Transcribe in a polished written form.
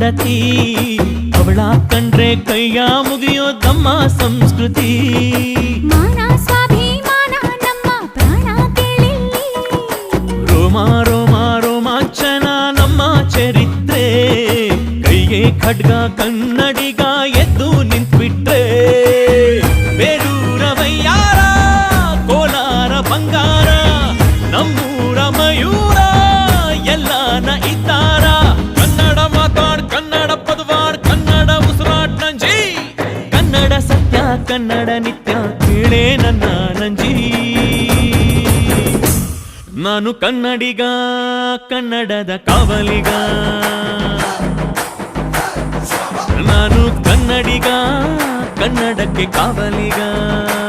ಕನ್ನಡತಿ ಅವಳ ಕಂಡ್ರೆ ಕೈಯ ಮುಗಿಯೋದಮ್ಮ ಸಂಸ್ಕೃತಿ ಮಾನ ಸ್ವಾಭಿಮಾನ ನಮ್ಮ ಪ್ರಾಣ ಕೇಳಿಲ್ಲಿ ರೋಮ ರೋಮ ರೋಮಾಂಚನ ನಮ್ಮ ಚರಿತ್ರೆ ಕೈಗೆ ಖಡ್ಗ ಕನ್ನಡಿಗ ಎದ್ದು ನಿಂತ್ಬಿಟ್ರೆ ಬೇರೂರ ವಯ್ಯಾರ ಕೋಲಾರ ಬಂಗಾರ ನಮ್ಮೂರ ಮಯೂರ ಎಲ್ಲಾನ ಇದ್ದಾರ ಕನ್ನಡ ಮಾತಾಡ್ ಕನ್ನಡ ಪದವಾಡ್ ಕನ್ನಡ ಉಸಿರಾಟ್ ನಂಜಿ ಕನ್ನಡ ಸತ್ಯ ಕನ್ನಡ ನಿತ್ಯ ಕೇಳೇ ನನ್ನ ನಂಜಿ ನಾನು ಕನ್ನಡಿಗ ಕನ್ನಡದ ಕಾವಲಿಗ ನಾನು ಕನ್ನಡಿಗ ಕನ್ನಡಕ್ಕೆ ಕಾವಲಿಗ